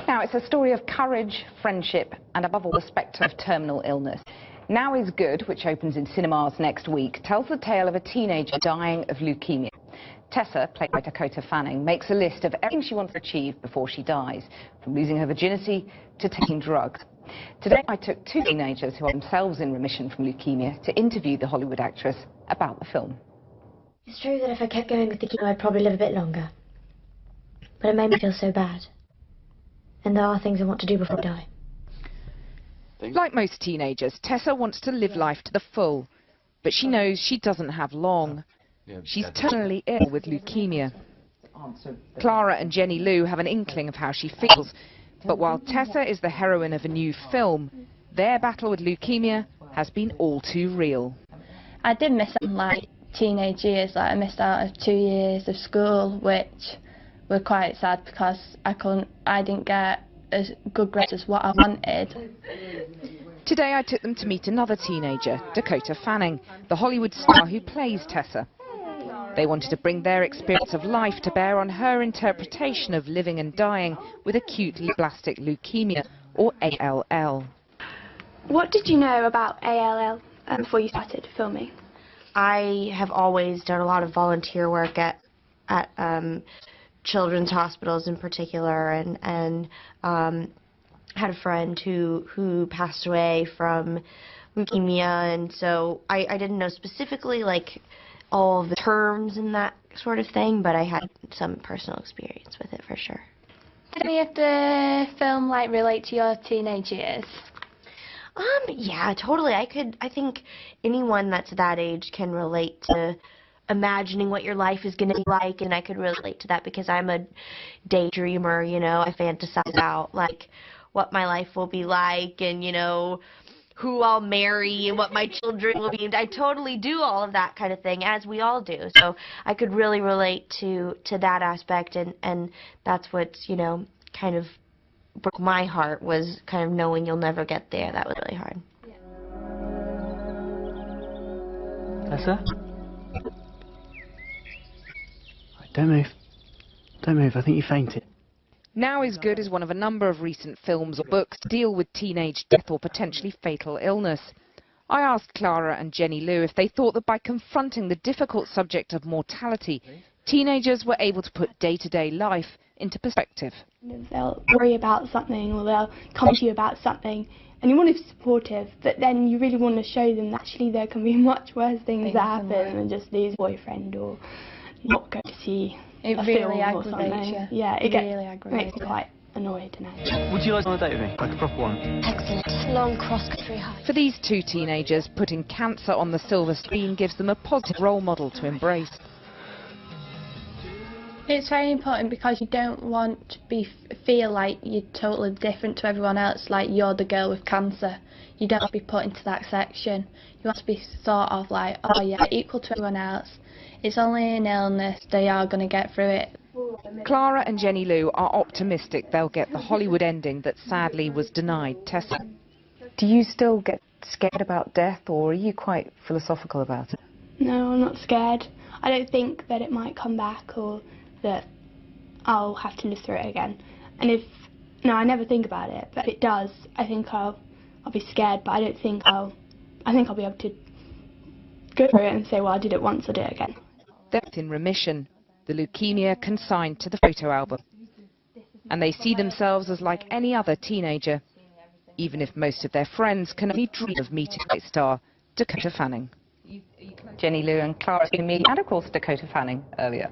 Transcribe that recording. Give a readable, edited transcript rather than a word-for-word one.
Now, it's a story of courage, friendship, and above all, the spectre of terminal illness. Now Is Good, which opens in cinemas next week, tells the tale of a teenager dying of leukemia. Tessa, played by Dakota Fanning, makes a list of everything she wants to achieve before she dies, from losing her virginity to taking drugs. Today, I took two teenagers who are themselves in remission from leukemia to interview the Hollywood actress about the film. It's true that if I kept going with the chemo, I'd probably live a bit longer. But it made me feel so bad. And there are things I want to do before I die. Like most teenagers, Tessa wants to live life to the full, but she knows she doesn't have long. She's terminally ill with leukemia. Clara and Jenny Lou have an inkling of how she feels, but while Tessa is the heroine of a new film, their battle with leukemia has been all too real. I did miss out on, like, teenage years. Like, I missed out on 2 years of school, which were quite sad because I didn't get as good grades as what I wanted. Today I took them to meet another teenager, Dakota Fanning, the Hollywood star who plays Tessa. They wanted to bring their experience of life to bear on her interpretation of living and dying with acute lymphoblastic leukemia, or ALL. What did you know about ALL before you started filming? I have always done a lot of volunteer work at children's hospitals in particular, and had a friend who passed away from leukemia, and so I didn't know specifically like all of the terms and that sort of thing, but I had some personal experience with it for sure. Did any of the film like relate to your teenage years? Yeah, totally. I think anyone that's that age can relate to imagining what your life is going to be like, and I could relate to that because I'm a daydreamer, you know. I fantasize out like what my life will be like, and you know, who I'll marry and what my children will be. And I totally do all of that kind of thing, as we all do. So I could really relate to that aspect, and that's what's, you know, kind of broke my heart, was kind of knowing you'll never get there. That was really hard. Tessa? Don't move. Don't move. I think you fainted. Now Is Good is one of a number of recent films or books to deal with teenage death or potentially fatal illness. I asked Clara and Jenny Lou if they thought that by confronting the difficult subject of mortality, teenagers were able to put day-to-day life into perspective. They'll worry about something, or they'll come to you about something, and you want to be supportive, but then you really want to show them that actually there can be much worse things that happen than just lose a boyfriend or not go to see It a really film or aggravates something. you. Yeah, it really aggravates makes me you. quite annoyed and angry. Would you like on a date with me? Like a proper one? Excellent. Long cross-country hike. For these two teenagers, putting cancer on the silver screen gives them a positive role model to embrace. It's very important because you don't want to feel like you're totally different to everyone else, like you're the girl with cancer. You don't want to be put into that section. You want to be sort of like, oh yeah, equal to everyone else. It's only an illness, they are going to get through it. Clara and Jenny Lou are optimistic they'll get the Hollywood ending that sadly was denied Tessa. Do you still get scared about death, or are you quite philosophical about it? No, I'm not scared. I don't think that it might come back, or that I'll have to live through it again. And no, I never think about it, but if it does, I think I'll be scared, but I don't think I think I'll be able to go through it and say, well, I did it once, I'll do it again. They're in remission, the leukemia consigned to the photo album. And they see themselves as like any other teenager, even if most of their friends can only dream of meeting great star Dakota Fanning. Jenny Lou and Clara, and of course Dakota Fanning earlier.